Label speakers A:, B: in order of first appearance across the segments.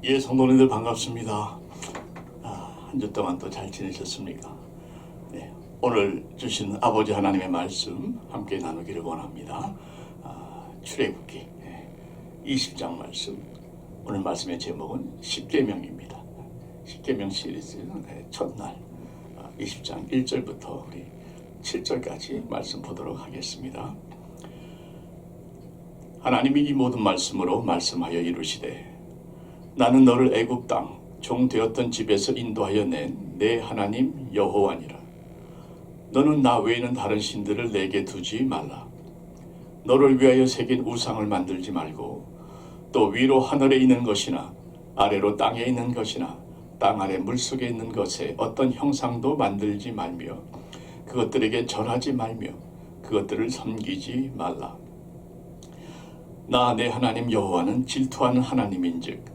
A: 예, 성도님들 반갑습니다. 한 주 동안 또 잘 지내셨습니까? 네, 오늘 주신 아버지 하나님의 말씀 함께 나누기를 원합니다. 출애굽기 20장 말씀. 오늘 말씀의 제목은 십계명입니다. 십계명 시리즈 첫날 20장 1절부터 우리 7절까지 말씀 보도록 하겠습니다. 하나님이 이 모든 말씀으로 말씀하여 이루시되 나는 너를 애굽 땅 종 되었던 집에서 인도하여 낸 내 하나님 여호와니라. 너는 나 외에는 다른 신들을 내게 두지 말라. 너를 위하여 새긴 우상을 만들지 말고 또 위로 하늘에 있는 것이나 아래로 땅에 있는 것이나 땅 아래 물속에 있는 것에 어떤 형상도 만들지 말며 그것들에게 절하지 말며 그것들을 섬기지 말라. 나 내 하나님 여호와는 질투하는 하나님인즉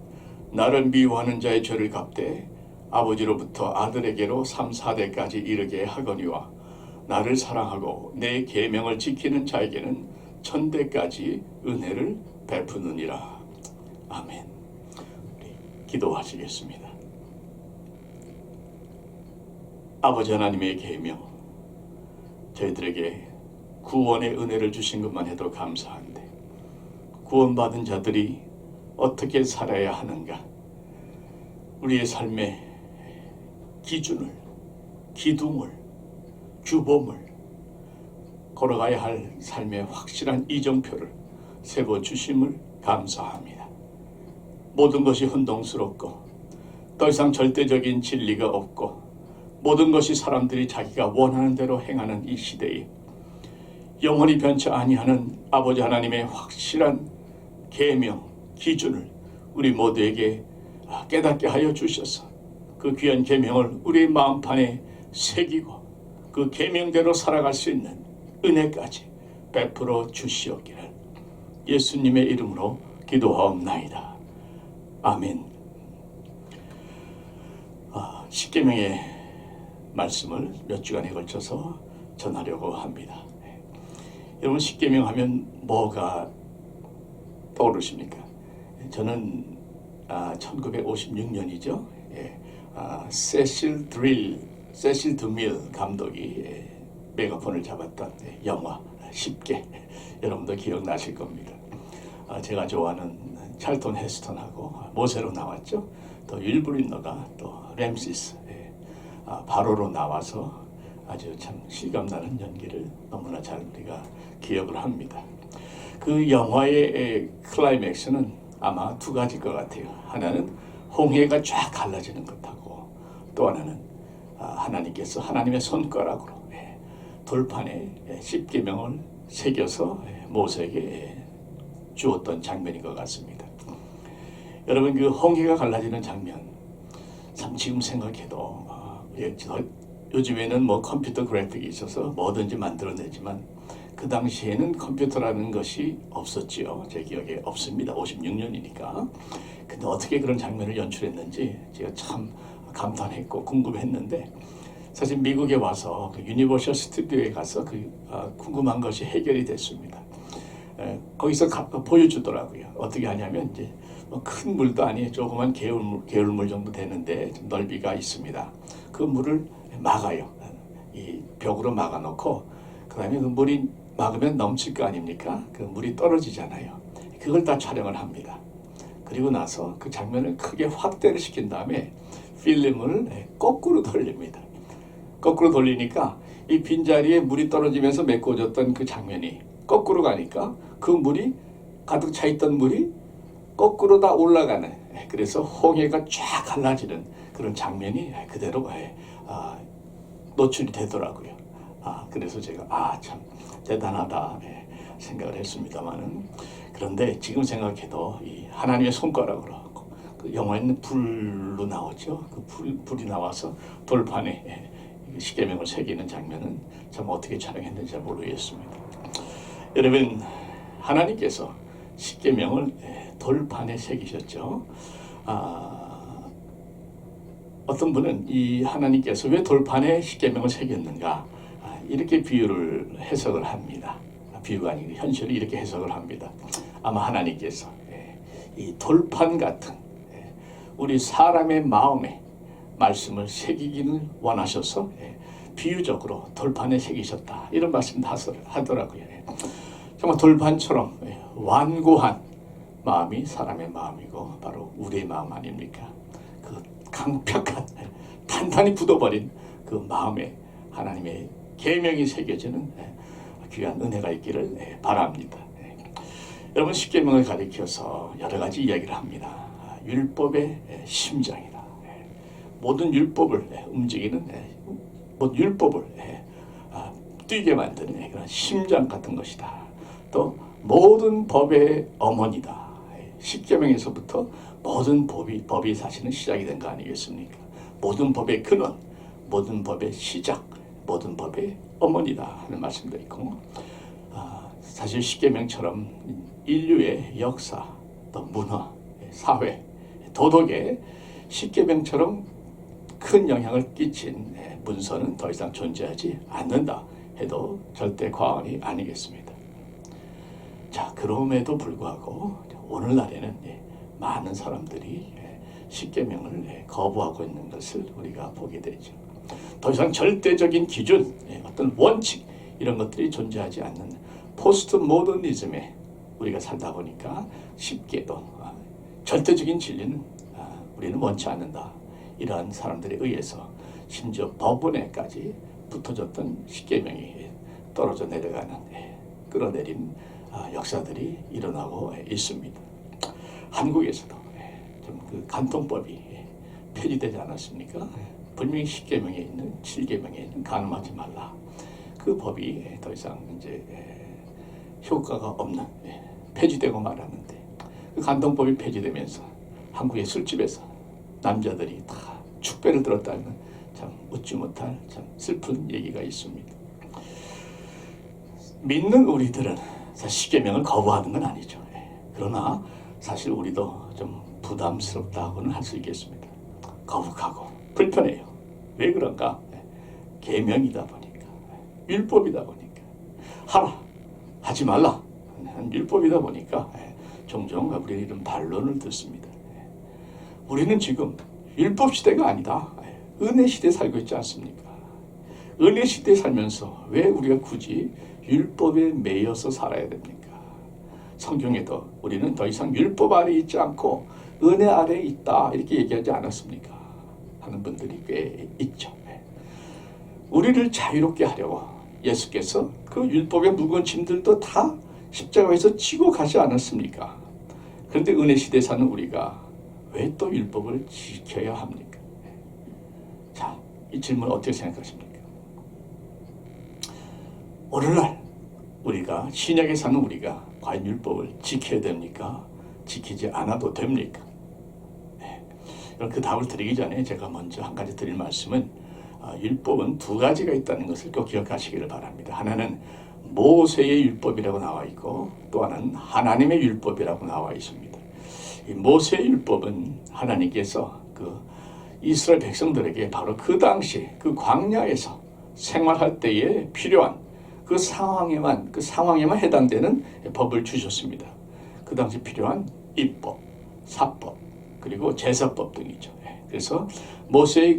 A: 나를 미워하는 자의 죄를 갚되 아버지로부터 아들에게로 3, 4대까지 이르게 하거니와 나를 사랑하고 내 계명을 지키는 자에게는 1000대까지 은혜를 베푸느니라. 아멘. 우리 기도하시겠습니다. 아버지 하나님의 계명, 저희들에게 구원의 은혜를 주신 것만 해도 감사한데 구원받은 자들이 어떻게 살아야 하는가, 우리의 삶의 기준을, 기둥을, 규범을, 걸어가야 할 삶의 확실한 이정표를 세워주심을 감사합니다. 모든 것이 혼동스럽고 더 이상 절대적인 진리가 없고 모든 것이 사람들이 자기가 원하는 대로 행하는 이 시대에 영원히 변치 아니하는 아버지 하나님의 확실한 계명, 기준을 우리 모두에게 깨닫게 하여 주셔서 그 귀한 계명을 우리 마음판에 새기고 그 계명대로 살아갈 수 있는 은혜까지 베풀어 주시옵기를 예수님의 이름으로 기도하옵나이다. 아멘. 십계명의 말씀을 몇 주간에 걸쳐서 전하려고 합니다. 여러분, 십계명 하면 뭐가 떠오르십니까? 저는 1956년이죠. 세실 드밀 감독이 메가폰을 잡았던 영화 십계, 여러분도 기억나실 겁니다. 제가 좋아하는 찰턴 헤스턴하고 모세로 나왔죠. 또 윌브리너가 또 램시스, 바로로 나와서 아주 참 실감나는 연기를 너무나 잘 우리가 기억을 합니다. 그 영화의 클라이맥스는 아마 두 가지일 것 같아요. 하나는 홍해가 쫙 갈라지는 것하고 또 하나는 하나님께서 하나님의 손가락으로 돌판에 십계명을 새겨서 모세에게 주었던 장면인 것 같습니다. 여러분, 그 홍해가 갈라지는 장면 참 지금 생각해도 요즘에는 뭐 컴퓨터 그래픽이 있어서 뭐든지 만들어내지만 그 당시에는 컴퓨터라는 것이 없었지요. 제 기억에 없습니다. 56년이니까. 근데 어떻게 그런 장면을 연출했는지 제가 참 감탄했고 궁금했는데, 사실 미국에 와서 그 유니버셜 스튜디오에 가서 궁금한 것이 해결이 됐습니다. 거기서 보여주더라고요. 어떻게 하냐면 이제 큰 물도 아니에요. 조그만 개울물 정도 되는데 좀 넓이가 있습니다. 그 물을 막아요. 이 벽으로 막아놓고 그 다음에 그 물이 막으면 넘칠 거 아닙니까? 그 물이 떨어지잖아요. 그걸 다 촬영을 합니다. 그리고 나서 그 장면을 크게 확대를 시킨 다음에 필름을 거꾸로 돌립니다. 거꾸로 돌리니까 이 빈자리에 물이 떨어지면서 메꿔졌던 그 장면이 거꾸로 가니까 그 물이 가득 차 있던 물이 거꾸로 다 올라가는, 그래서 홍해가 쫙 갈라지는 그런 장면이 그대로 노출이 되더라고요. 그래서 제가 참 대단하다 생각을 했습니다만은, 그런데 지금 생각해도 이 하나님의 손가락으로, 그 영화에는 불로 나오죠. 그 불이 나와서 돌판에 십계명을 새기는 장면은 참 어떻게 촬영했는지 잘 모르겠습니다. 여러분, 하나님께서 십계명을 돌판에 새기셨죠. 어떤 분은 이 하나님께서 왜 돌판에 십계명을 새겼는가, 이렇게 비유를 해석을 합니다. 비유가 아니고 현실을 이렇게 해석을 합니다. 아마 하나님께서 이 돌판 같은 우리 사람의 마음에 말씀을 새기기를 원하셔서 비유적으로 돌판에 새기셨다, 이런 말씀 하더라고요. 정말 돌판처럼 완고한 마음이 사람의 마음이고 바로 우리의 마음 아닙니까? 그 강력한 단단히 굳어버린 그 마음에 하나님의 계명이 새겨지는 귀한 은혜가 있기를 바랍니다. 여러분, 십계명을 가리켜서 여러 가지 이야기를 합니다. 율법의 심장이다. 모든 율법을 움직이는, 모든 율법을 뛰게 만드는 그런 심장 같은 것이다. 또 모든 법의 어머니다. 십계명에서부터 모든 법이 사실은 시작이 된 거 아니겠습니까? 모든 법의 근원, 모든 법의 시작, 모든 법의 어머니다 하는 말씀도 있고, 사실 십계명처럼 인류의 역사, 또 문화, 사회, 도덕에 십계명처럼 큰 영향을 끼친 문서는 더 이상 존재하지 않는다 해도 절대 과언이 아니겠습니다. 자, 그럼에도 불구하고 오늘날에는 많은 사람들이 십계명을 거부하고 있는 것을 우리가 보게 되죠. 더 이상 절대적인 기준, 어떤 원칙, 이런 것들이 존재하지 않는 포스트 모더니즘에 우리가 살다 보니까 쉽게도 절대적인 진리는 우리는 원치 않는다, 이러한 사람들에 의해서 심지어 법원에까지 붙어졌던 십계명이 떨어져 내려가는, 끌어내린 역사들이 일어나고 있습니다. 한국에서도 좀 그 간통법이 폐지되지 않았습니까? 분명히 십계명에 있는 7계명에 있는 간음하지 말라, 그 법이 더 이상 이제 효과가 없는, 폐지되고 말았는데, 그 간통법이 폐지되면서 한국의 술집에서 남자들이 다 축배를 들었다면 참 웃지 못할 참 슬픈 얘기가 있습니다. 믿는 우리들은 사실 십계명을 거부하는 건 아니죠. 그러나 사실 우리도 좀 부담스럽다고는 할 수 있겠습니다. 거북하고 불편해요. 왜 그런가? 계명이다 보니까, 율법이다 보니까, 하라, 하지 말라, 율법이다 보니까 종종 우리는 이런 반론을 듣습니다. 우리는 지금 율법 시대가 아니다, 은혜 시대에 살고 있지 않습니까? 은혜 시대에 살면서 왜 우리가 굳이 율법에 매여서 살아야 됩니까? 성경에도 우리는 더 이상 율법 아래 있지 않고 은혜 아래 있다, 이렇게 얘기하지 않았습니까? 하는 분들이 꽤 있죠. 우리를 자유롭게 하려고 예수께서 그 율법의 무거운 짐들도 다 십자가에서 지고 가지 않았습니까? 그런데 은혜 시대에 사는 우리가 왜 또 율법을 지켜야 합니까? 자, 이 질문 어떻게 생각하십니까? 오늘날 우리가, 신약에 사는 우리가 과연 율법을 지켜야 됩니까? 지키지 않아도 됩니까? 그 답을 드리기 전에 제가 먼저 한 가지 드릴 말씀은, 율법은 두 가지가 있다는 것을 꼭 기억하시기를 바랍니다. 하나는 모세의 율법이라고 나와 있고, 또 하나는 하나님의 율법이라고 나와 있습니다. 이 모세의 율법은 하나님께서 그 이스라엘 백성들에게 바로 그 당시 그 광야에서 생활할 때에 필요한 그 상황에만 해당되는 법을 주셨습니다. 그 당시 필요한 입법, 사법, 그리고 제사법 등이죠. 그래서 모세의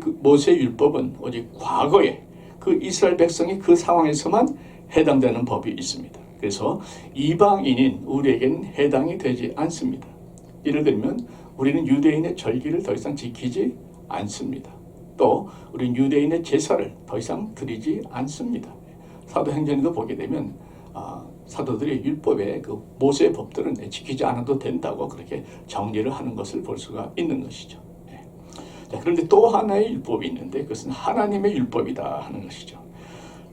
A: 율법은 오직 과거에 그 이스라엘 백성이 그 상황에서만 해당되는 법이 있습니다. 그래서 이방인인 우리에게는 해당이 되지 않습니다. 예를 들면 우리는 유대인의 절기를 더 이상 지키지 않습니다. 또 우리는 유대인의 제사를 더 이상 드리지 않습니다. 사도행전에도 보게 되면 사도들이 율법의 그 모세의 법들은 지키지 않아도 된다고 그렇게 정리를 하는 것을 볼 수가 있는 것이죠. 자, 그런데 또 하나의 율법이 있는데 그것은 하나님의 율법이다 하는 것이죠.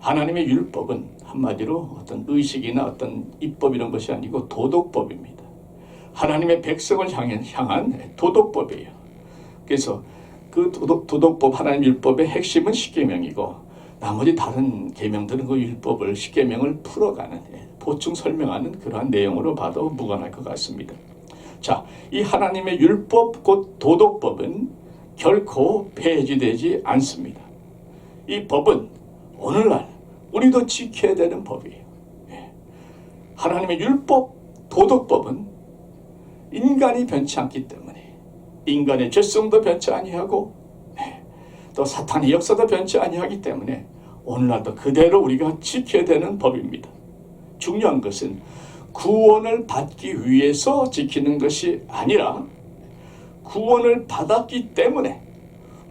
A: 하나님의 율법은 한마디로 어떤 의식이나 어떤 입법 이런 것이 아니고 도덕법입니다. 하나님의 백성을 향한 도덕법이에요. 그래서 그 도덕법, 하나님 율법의 핵심은 십계명이고, 나머지 다른 계명들은 그 율법을, 십계명을 풀어가는, 보충 설명하는 그러한 내용으로 봐도 무관할 것 같습니다. 자, 이 하나님의 율법, 곧 도덕법은 결코 폐지되지 않습니다. 이 법은 오늘날 우리도 지켜야 되는 법이에요. 하나님의 율법, 도덕법은 인간이 변치 않기 때문에 인간의 죄성도 변치 아니하고 또 사탄의 역사도 변치 아니하기 때문에 오늘날도 그대로 우리가 지켜야 되는 법입니다. 중요한 것은 구원을 받기 위해서 지키는 것이 아니라 구원을 받았기 때문에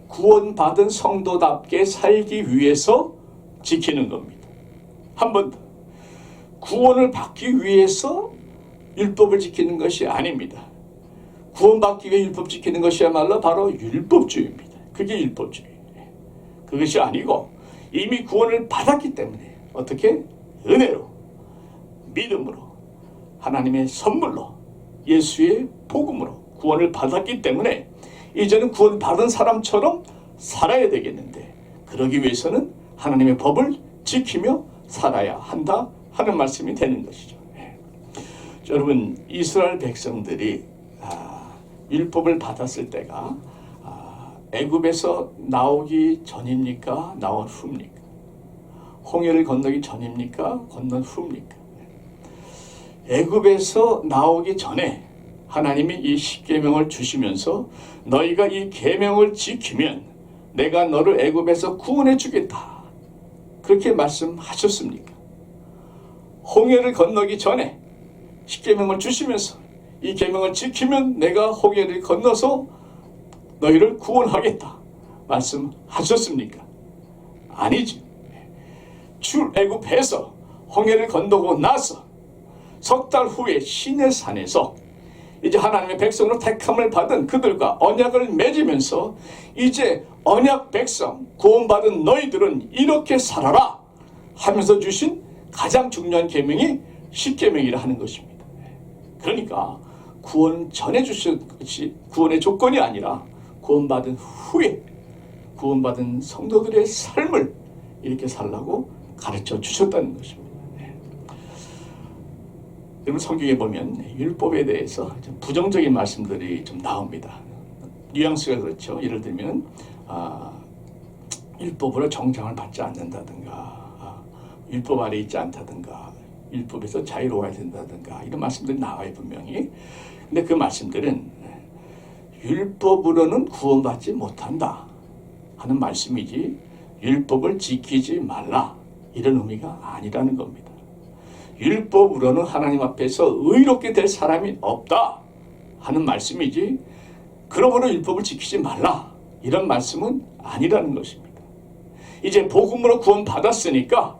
A: 구원받은 성도답게 살기 위해서 지키는 겁니다. 한 번 더. 구원을 받기 위해서 율법을 지키는 것이 아닙니다. 구원받기 위해 율법 지키는 것이야말로 바로 율법주의입니다. 그게 율법주의. 그것이 아니고 이미 구원을 받았기 때문에 어떻게? 은혜로, 믿음으로, 하나님의 선물로, 예수의 복음으로 구원을 받았기 때문에 이제는 구원받은 사람처럼 살아야 되겠는데 그러기 위해서는 하나님의 법을 지키며 살아야 한다 하는 말씀이 되는 것이죠. 여러분, 이스라엘 백성들이 율법을 받았을 때가 애굽에서 나오기 전입니까? 나온 후입니까? 홍해를 건너기 전입니까? 건넌 후입니까? 애굽에서 나오기 전에 하나님이 이 십계명을 주시면서 너희가 이 계명을 지키면 내가 너를 애굽에서 구원해 주겠다. 그렇게 말씀하셨습니까? 홍해를 건너기 전에 십계명을 주시면서 이 계명을 지키면 내가 홍해를 건너서 너희를 구원하겠다 말씀하셨습니까? 아니지. 출애굽해서 홍해를 건너고 나서 석 달 후에 시내산에서 이제 하나님의 백성으로 택함을 받은 그들과 언약을 맺으면서 이제 언약 백성 구원받은 너희들은 이렇게 살아라 하면서 주신 가장 중요한 계명이 십계명이라 하는 것입니다. 그러니까 구원 전에 주신 것이 구원의 조건이 아니라 구원받은 후에 구원받은 성도들의 삶을 이렇게 살라고 가르쳐 주셨다는 것입니다. 여러분, 성경에 보면 율법에 대해서 좀 부정적인 말씀들이 좀 나옵니다. 뉘앙스가 그렇죠. 예를 들면 율법으로 정장을 받지 않는다든가 율법 아래 있지 않다든가 율법에서 자유로워야 된다든가 이런 말씀들이 나와요, 분명히. 근데 그 말씀들은 율법으로는 구원받지 못한다 하는 말씀이지 율법을 지키지 말라 이런 의미가 아니라는 겁니다. 율법으로는 하나님 앞에서 의롭게 될 사람이 없다 하는 말씀이지 그러므로 율법을 지키지 말라 이런 말씀은 아니라는 것입니다. 이제 복음으로 구원받았으니까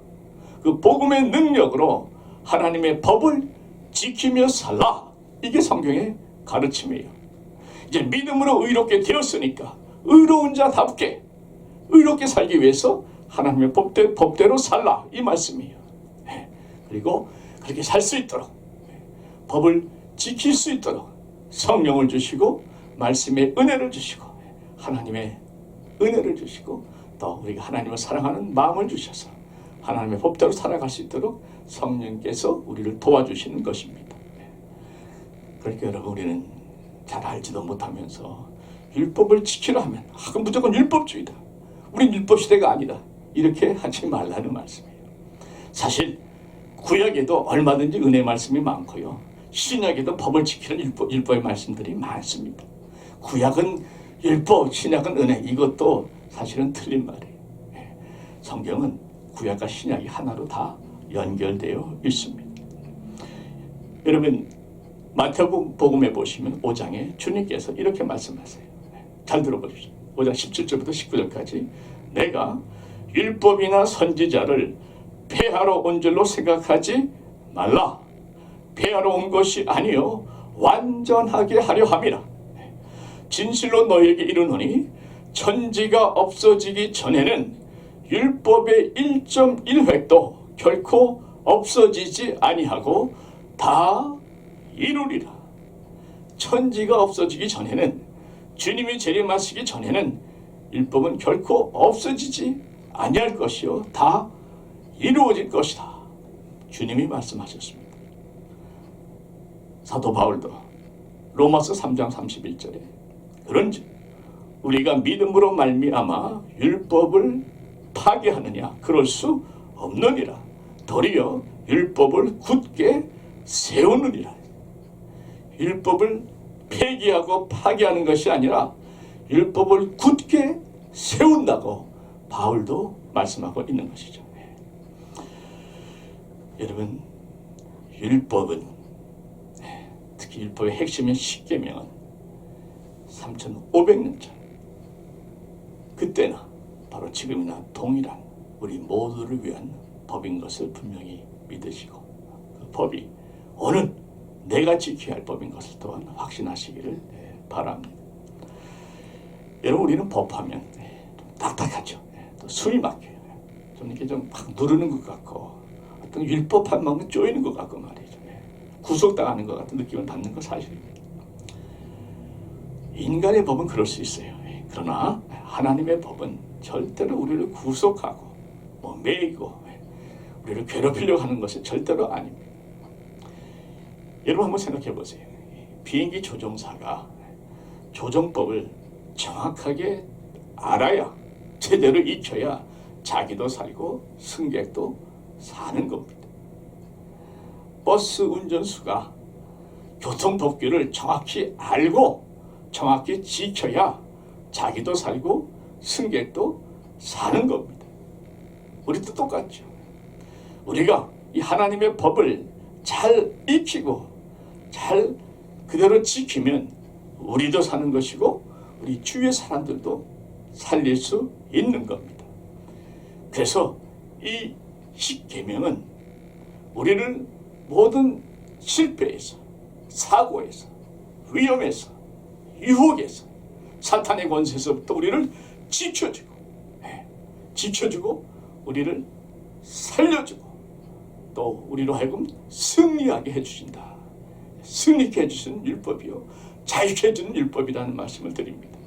A: 그 복음의 능력으로 하나님의 법을 지키며 살라 이게 성경의 가르침이에요. 이제 믿음으로 의롭게 되었으니까 의로운 자답게 의롭게 살기 위해서 하나님의 법대로 살라 이 말씀이에요. 그리고 그렇게 살 수 있도록 법을 지킬 수 있도록 성령을 주시고 말씀의 은혜를 주시고 하나님의 은혜를 주시고 또 우리가 하나님을 사랑하는 마음을 주셔서 하나님의 법대로 살아갈 수 있도록 성령께서 우리를 도와주시는 것입니다. 그러니까 여러분, 우리는 잘 알지도 못하면서 율법을 지키라 하면 그건 무조건 율법주의다. 우린 율법시대가 아니다. 이렇게 하지 말라는 말씀이에요. 사실 구약에도 얼마든지 은혜 말씀이 많고요. 신약에도 법을 지키는 율법의 말씀들이 많습니다. 구약은 율법, 신약은 은혜. 이것도 사실은 틀린 말이에요. 성경은 구약과 신약이 하나로 다 연결되어 있습니다. 여러분, 마태복음에 보시면 5장에 주님께서 이렇게 말씀하세요. 잘 들어보십시오. 5장 17절부터 19절까지 내가 율법이나 선지자를 폐하러 온 줄로 생각하지 말라. 폐하러 온 것이 아니요 완전하게 하려 함이라. 진실로 너희에게 이르노니 천지가 없어지기 전에는 율법의 1.1획도 결코 없어지지 아니하고 다 이루리라. 천지가 없어지기 전에는, 주님이 재림하시기 전에는 율법은 결코 없어지지 아니할 것이요 다 이루어질 것이다. 주님이 말씀하셨습니다. 사도 바울도 로마서 3장 31절에 그런즉 우리가 믿음으로 말미암아 율법을 파괴하느냐? 그럴 수 없느니라. 도리어 율법을 굳게 세우느니라. 율법을 폐기하고 파기하는 것이 아니라 율법을 굳게 세운다고 바울도 말씀하고 있는 것이죠. 여러분, 율법은, 특히 율법의 핵심인 십계명은 3,500년 전, 그때나 바로 지금이나 동일한 우리 모두를 위한 법인 것을 분명히 믿으시고, 그 법이 오늘 내가 지켜야 할 법인 것을 또한 확신하시기를 바랍니다. 여러분, 우리는 법하면 좀 딱딱하죠. 또 숨이 막혀요. 좀 이렇게 좀 막 누르는 것 같고, 어떤 율법한 만큼 쪼이는 것 같고 말이죠. 구속당하는 것 같은 느낌을 받는 건 사실입니다. 인간의 법은 그럴 수 있어요. 그러나 하나님의 법은 절대로 우리를 구속하고 매이고 우리를 괴롭히려고 하는 것이 절대로 아닙니다. 여러분 한번 생각해 보세요. 비행기 조종사가 조종법을 정확하게 알아야, 제대로 익혀야 자기도 살고 승객도 사는 겁니다. 버스 운전수가 교통법규를 정확히 알고 정확히 지켜야 자기도 살고 승객도 사는 겁니다. 우리도 똑같죠. 우리가 이 하나님의 법을 잘 익히고 잘 그대로 지키면 우리도 사는 것이고 우리 주위의 사람들도 살릴 수 있는 겁니다. 그래서 이 십계명은 우리를 모든 실패에서, 사고에서, 위험에서, 유혹에서, 사탄의 권세에서부터 우리를 지켜주고 우리를 살려주고 또 우리로 하여금 승리하게 해주신다. 승리케 해주시는 율법이요, 자유케 해주는 율법이라는 말씀을 드립니다.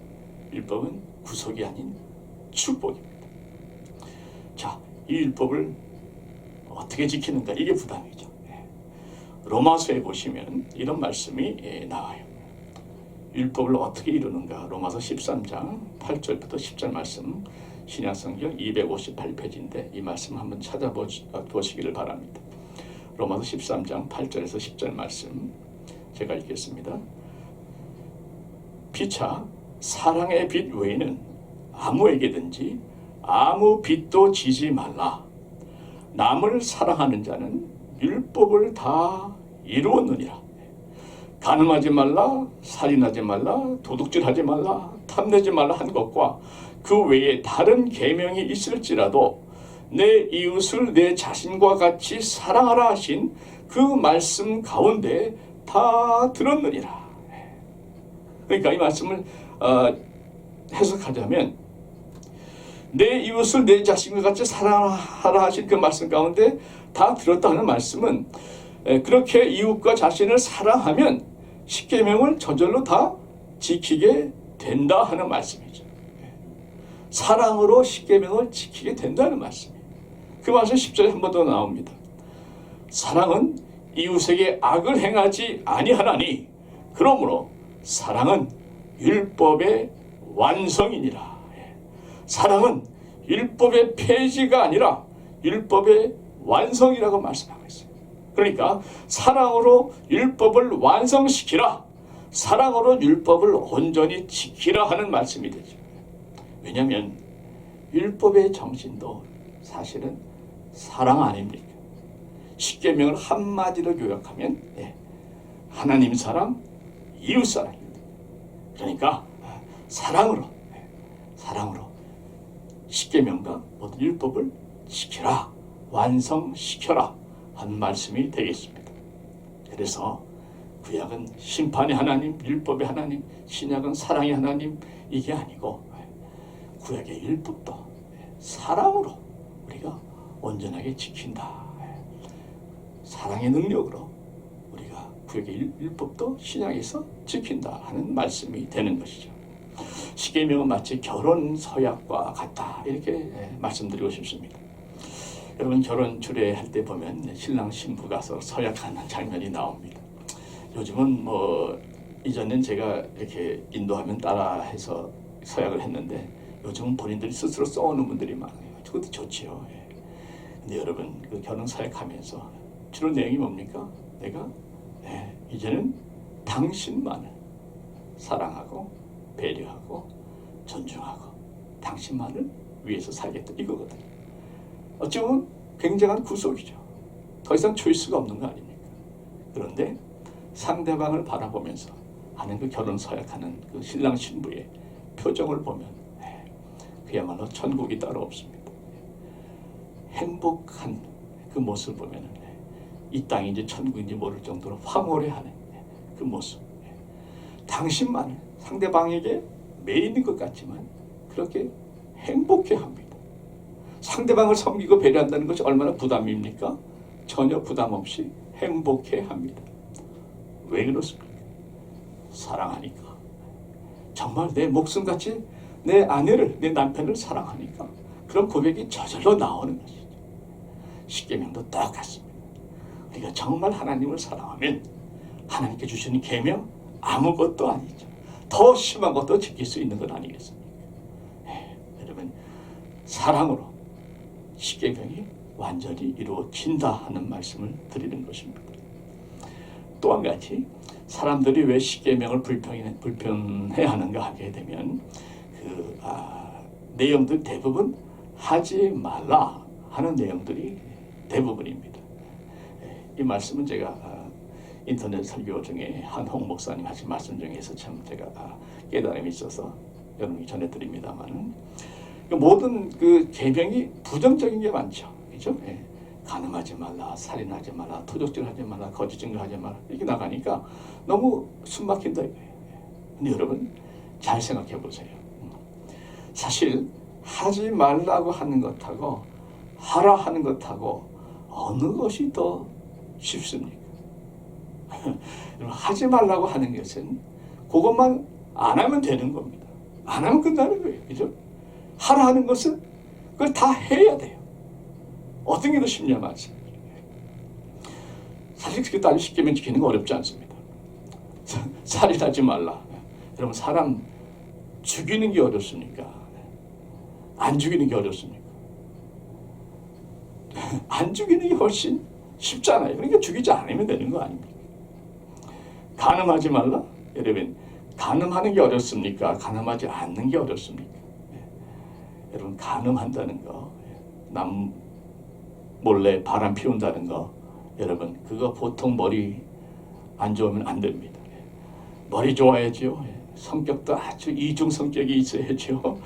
A: 율법은 구속이 아닌 축복입니다. 자, 이 율법을 어떻게 지키는가, 이게 부담이죠. 로마서에 보시면 이런 말씀이 나와요. 율법을 어떻게 이루는가, 로마서 13장 8절부터 10절 말씀, 신약성경 258페이지인데 이 말씀 한번 찾아보시기를 바랍니다. 로마서 13장 8절에서 10절 말씀 제가 읽겠습니다. 피차 사랑의 빛 외에는 아무에게든지 아무 빛도 지지 말라. 남을 사랑하는 자는 율법을 다 이루었느니라. 간음하지 말라, 살인하지 말라, 도둑질하지 말라, 탐내지 말라 한 것과 그 외에 다른 계명이 있을지라도 내 이웃을 내 자신과 같이 사랑하라 하신 그 말씀 가운데 다 들었느니라. 그러니까 이 말씀을 해석하자면 내 이웃을 내 자신과 같이 사랑하라 하신 그 말씀 가운데 다 들었다는 말씀은 그렇게 이웃과 자신을 사랑하면 십계명을 저절로 다 지키게 된다 하는 말씀이죠. 사랑으로 십계명을 지키게 된다는 말씀이에요. 그 말씀 10절에 한 번 더 나옵니다. 사랑은 이웃에게 악을 행하지 아니하나니 그러므로 사랑은 율법의 완성이니라. 사랑은 율법의 폐지가 아니라 율법의 완성이라고 말씀하고 있어요. 그러니까 사랑으로 율법을 완성시키라, 사랑으로 율법을 온전히 지키라 하는 말씀이 되죠. 왜냐하면 율법의 정신도 사실은 사랑 아닙니까? 십계명을 한마디로 요약하면 하나님 사랑, 이웃 사랑입니다. 그러니까 사랑으로 십계명과 모든 율법을 지켜라, 완성시켜라 한 말씀이 되겠습니다. 그래서 구약은 심판의 하나님, 율법의 하나님, 신약은 사랑의 하나님, 이게 아니고 구약의 율법도 사랑으로 우리가 온전하게 지킨다. 사랑의 능력으로 우리가 구약의 율법도 신약에서 지킨다 하는 말씀이 되는 것이죠. 십계명은 마치 결혼 서약과 같다, 이렇게 말씀드리고 싶습니다. 여러분, 결혼 주례할 때 보면 신랑 신부 가서 서약하는 장면이 나옵니다. 요즘은 이전엔 제가 이렇게 인도하면 따라해서 서약을 했는데 요즘은 본인들이 스스로 써오는 분들이 많아요. 그것도 좋지요. 근데 여러분, 그 결혼 서약하면서 주로 내용이 뭡니까? 내가 이제는 당신만을 사랑하고 배려하고 존중하고 당신만을 위해서 살겠다 이거거든요. 어쩌면 굉장한 구속이죠. 더 이상 초이스가 없는 거 아닙니까? 그런데 상대방을 바라보면서 하는 그 결혼 서약하는 그 신랑 신부의 표정을 보면 그야말로 천국이 따로 없습니다. 행복한 그 모습을 보면 이 땅이 이제 천국인지 모를 정도로 황홀해하는 그 모습. 당신만 상대방에게 매이는 것 같지만 그렇게 행복해합니다. 상대방을 섬기고 배려한다는 것이 얼마나 부담입니까? 전혀 부담 없이 행복해합니다. 왜 그렇습니까? 사랑하니까. 정말 내 목숨같이 내 아내를, 내 남편을 사랑하니까 그런 고백이 저절로 나오는 것이죠. 십계명도 똑같습니다. 우리가 정말 하나님을 사랑하면 하나님께 주시는 계명 아무것도 아니죠. 더 심한 것도 지킬 수 있는 건 아니겠습니까? 여러분, 사랑으로 십계명이 완전히 이루어진다 하는 말씀을 드리는 것입니다. 또 한 가지, 사람들이 왜 십계명을 불편해하는가 하게 되면 내용들 대부분 하지 말라 하는 내용들이 대부분입니다. 이 말씀은 제가 인터넷 설교 중에 한홍 목사님 하신 말씀 중에서 참 제가 깨달음이 있어서 여러분이 전해드립니다만은 모든 그 계명이 부정적인 게 많죠, 그죠? 간음하지 말라, 살인하지 말라, 토적질하지 말라, 거짓 증거하지 말라 이렇게 나가니까 너무 숨막힌다 이거예요. 근데 여러분 잘 생각해 보세요. 사실 하지 말라고 하는 것하고 하라 하는 것하고 어느 것이 더 쉽습니까? 하지 말라고 하는 것은 그것만 안 하면 되는 겁니다. 안 하면 끝나는 거예요. 그죠? 하라 하는 것은 그걸 다 해야 돼요. 어떤 게 더 쉽냐 말이죠. 사실 그게 따로 십계명 지키는 거 어렵지 않습니다. 살인하지 말라. 여러분 사람 죽이는 게 어렵습니까? 안 죽이는 게 어렵습니까? 안 죽이는 게 훨씬 쉽잖아요. 그러니까 죽이지 않으면 되는 거 아닙니까? 간음하지 말라? 여러분 간음하는 게 어렵습니까? 간음하지 않는 게 어렵습니까? 여러분 간음한다는 거, 남 몰래 바람 피운다는 거, 여러분 그거 보통 머리 안 좋으면 안 됩니다. 머리 좋아야죠. 성격도 아주 이중 성격이 있어야죠.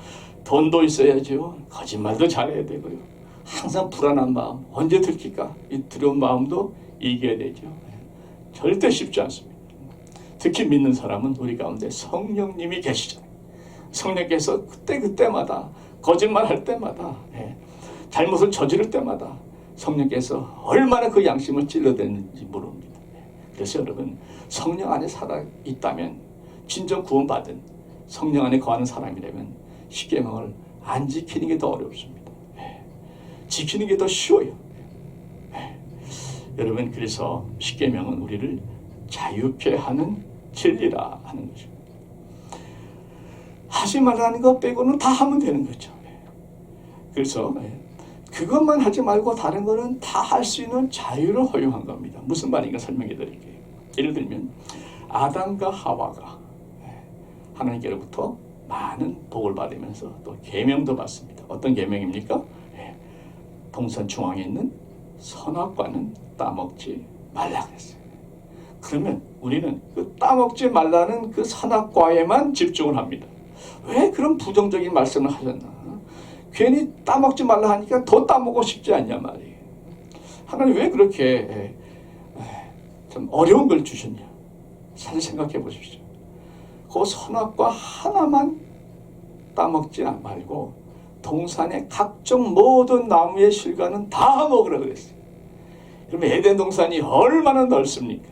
A: 돈도 있어야죠. 거짓말도 잘해야 되고요. 항상 불안한 마음, 언제 들킬까? 이 두려운 마음도 이겨야 되죠. 절대 쉽지 않습니다. 특히 믿는 사람은 우리 가운데 성령님이 계시잖아요. 성령께서 그때마다 거짓말할 때마다 잘못을 저지를 때마다 성령께서 얼마나 그 양심을 찔러대는지 모릅니다. 그래서 여러분 성령 안에 살아 있다면 진정 구원받은 성령 안에 거하는 사람이라면 십계명을 안 지키는 게 더 어렵습니다. 지키는 게 더 쉬워요. 여러분 그래서 십계명은 우리를 자유케 하는 진리라 하는 것입니다. 하지 말라는 것 빼고는 다 하면 되는 거죠. 그래서 그것만 하지 말고 다른 거는 다 할 수 있는 자유를 허용한 겁니다. 무슨 말인가 설명해 드릴게요. 예를 들면 아담과 하와가 하나님께로부터 많은 복을 받으면서 또 계명도 받습니다. 어떤 계명입니까? 동산 중앙에 있는 선악과는 따먹지 말라 그랬어요. 그러면 우리는 그 따먹지 말라는 그 선악과에만 집중을 합니다. 왜 그런 부정적인 말씀을 하셨나? 괜히 따먹지 말라 하니까 더 따먹고 싶지 않냐 말이에요. 하나님 왜 그렇게 좀 어려운 걸 주셨냐? 잘 생각해 보십시오. 그 선악과 하나만 따먹지 말고 동산의 각종 모든 나무의 실과는 다 먹으라 그랬어요. 그러면 에덴 동산이 얼마나 넓습니까?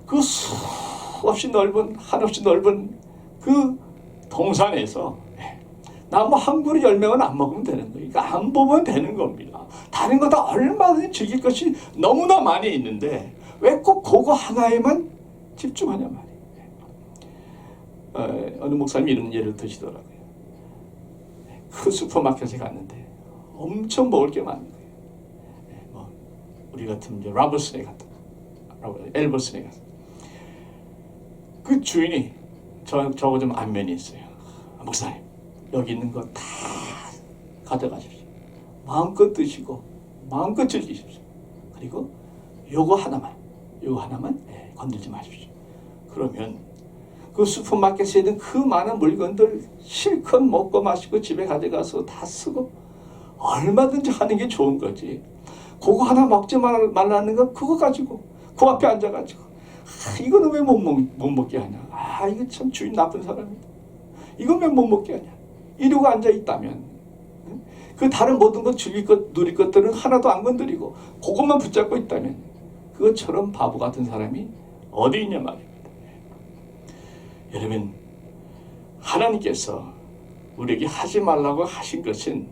A: 그 수없이 넓은 한없이 넓은 그 동산에서 나무 한 그루 10명은 안 먹으면 되는 거예요. 그러니까 안 보면 되는 겁니다. 다른 거 다 얼마든지 즐길 것이 너무나 많이 있는데 왜 꼭 그거 하나에만 집중하냐 말이에요. 어느 목사님이 이런 예를 드시더라고요. 그 슈퍼마켓에 갔는데 엄청 먹을 게 많은 거예요. 우리 같으면 이제 엘버슨에 갔다. 그 주인이 저거 좀 안면이 있어요. 목사님, 여기 있는 거 다 가져가십시오. 마음껏 드시고 마음껏 즐기십시오. 그리고 요거 하나만 건들지 마십시오. 그러면 그 슈퍼마켓에 있는 그 많은 물건들 실컷 먹고 마시고 집에 가져가서 다 쓰고 얼마든지 하는 게 좋은 거지. 그거 하나 먹지 말라는 거 그거 가지고 그 앞에 앉아가지고 이거는 왜 못 먹게 하냐. 이거 참 주인 나쁜 사람이다. 이건 왜 못 먹게 하냐. 이러고 앉아 있다면 그 다른 모든 것 즐길 것 누릴 것들은 하나도 안 건드리고 그것만 붙잡고 있다면 그것처럼 바보 같은 사람이 어디 있냐 말입니다. 여러분, 하나님께서 우리에게 하지 말라고 하신 것은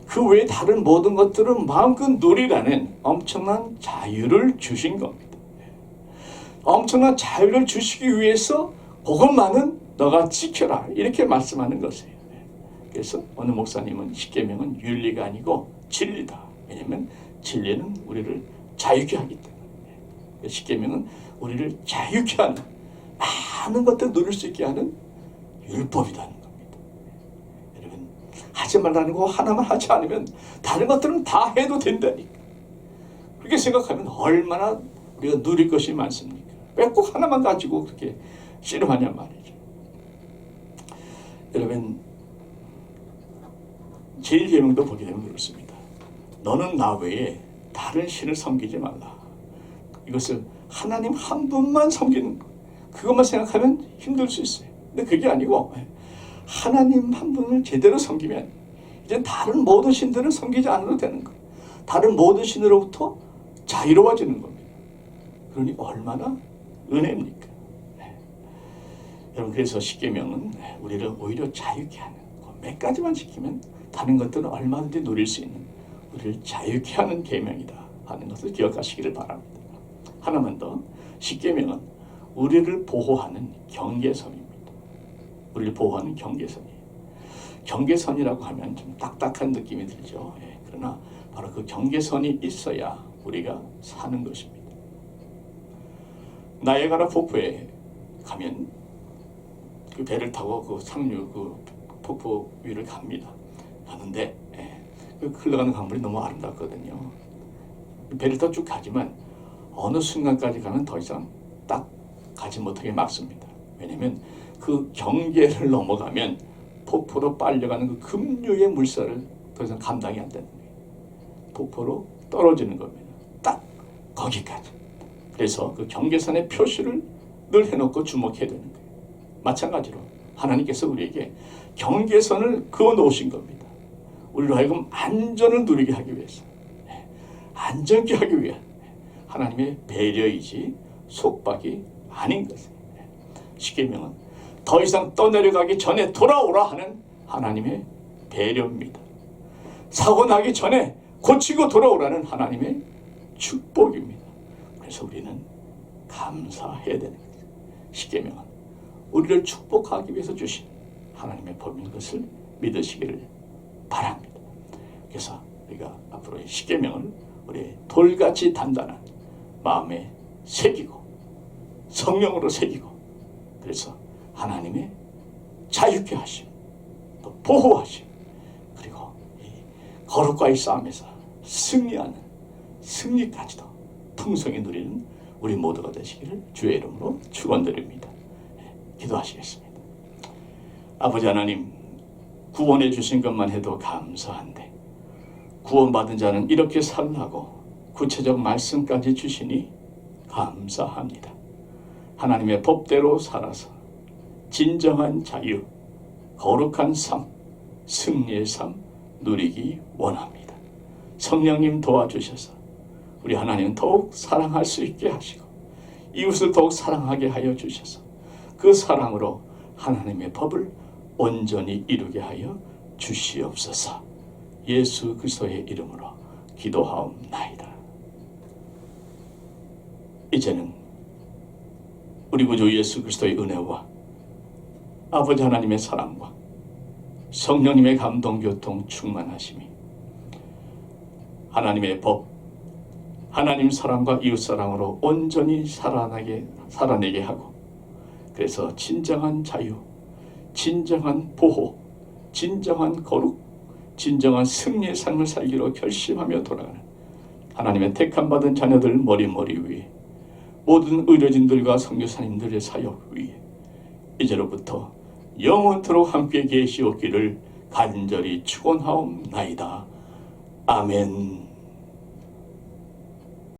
A: 그 외에 다른 모든 것들은 마음껏 누리라는 엄청난 자유를 주신 겁니다. 엄청난 자유를 주시기 위해서 그것만은 너가 지켜라 이렇게 말씀하는 것이에요. 그래서 어느 목사님은 십계명은 윤리가 아니고 진리다. 왜냐하면 진리는 우리를 자유케 하기 때문에. 십계명은 우리를 자유케 하는 많은 것들을 누릴 수 있게 하는 율법이라는 겁니다. 여러분, 하지 말라는 거 하나만 하지 않으면 다른 것들은 다 해도 된다니까. 그렇게 생각하면 얼마나 우리가 누릴 것이 많습니까? 왜 꼭 하나만 가지고 그렇게 씨름하냐 말이죠. 여러분, 제1계명도 보게 되면 그렇습니다. 너는 나 외에 다른 신을 섬기지 말라. 이것을 하나님 한 분만 섬기는 것. 그것만 생각하면 힘들 수 있어요. 근데 그게 아니고 하나님 한 분을 제대로 섬기면 이제 다른 모든 신들을 섬기지 않아도 되는 것. 다른 모든 신으로부터 자유로워지는 겁니다. 그러니 얼마나 은혜입니까? 여러분, 그래서 십계명은 우리를 오히려 자유케 하는 몇 가지만 지키면 다른 것들은 얼마든지 누릴 수 있는 우리를 자유케 하는 계명이다 하는 것을 기억하시기를 바랍니다. 하나만 더, 십계명은 우리를 보호하는 경계선입니다. 우리를 보호하는 경계선이에요. 경계선이라고 하면 좀 딱딱한 느낌이 들죠. 그러나 바로 그 경계선이 있어야 우리가 사는 것입니다. 나이아가라 폭포에 가면 그 배를 타고 그 상류 그 폭포 위를 갑니다. 가는데 그 흘러가는 강물이 너무 아름답거든요. 배를 타고 쭉 가지만 어느 순간까지 가면 더 이상 딱 가지 못하게 막습니다. 왜냐하면 그 경계를 넘어가면 폭포로 빨려가는 그 급류의 물살을 더 이상 감당이 안 되는 거예요. 폭포로 떨어지는 겁니다. 딱 거기까지. 그래서 그 경계선의 표시를 늘 해놓고 주목해야 되는 거예요. 마찬가지로 하나님께서 우리에게 경계선을 그어 놓으신 겁니다. 우리로 하여금 안전을 누리게 하기 위해서, 안전케 하기 위한 하나님의 배려이지 속박이 아닌 것입니다. 십계명은 더 이상 떠내려가기 전에 돌아오라 하는 하나님의 배려입니다. 사고 나기 전에 고치고 돌아오라는 하나님의 축복입니다. 그래서 우리는 감사해야 되는 거죠. 십계명은 우리를 축복하기 위해서 주신 하나님의 법인 것을 믿으시기를 바랍니다. 그래서 우리가 앞으로 이 십계명을 우리의 돌같이 단단한 마음에 새기고 성령으로 새기고, 그래서 하나님의 자유케 하심, 또 보호하심, 그리고 이 거룩과의 싸움에서 승리하는 승리까지도 풍성히 누리는 우리 모두가 되시기를 주의 이름으로 축원드립니다. 기도하시겠습니다. 아버지 하나님, 구원해 주신 것만 해도 감사한데 구원받은 자는 이렇게 살라고 구체적 말씀까지 주시니 감사합니다. 하나님의 법대로 살아서 진정한 자유, 거룩한 삶, 승리의 삶 누리기 원합니다. 성령님 도와주셔서 우리 하나님 더욱 사랑할 수 있게 하시고 이웃을 더욱 사랑하게 하여 주셔서 그 사랑으로 하나님의 법을 온전히 이루게 하여 주시옵소서. 예수 그리스도의 이름으로 기도하옵나이다. 이제는 우리 구주 예수 그리스도의 은혜와 아버지 하나님의 사랑과 성령님의 감동 교통 충만하심이 하나님의 법, 하나님 사랑과 이웃 사랑으로 온전히 살아내게 하고 그래서 진정한 자유, 진정한 보호, 진정한 거룩, 진정한 승리의 삶을 살기로 결심하며 돌아가는 하나님의 택함받은 자녀들 머리머리 위에, 모든 의료진들과 선교사님들의 사역 위에 이제로부터 영원토록 함께 계시옵기를 간절히 축원하옵나이다. 아멘.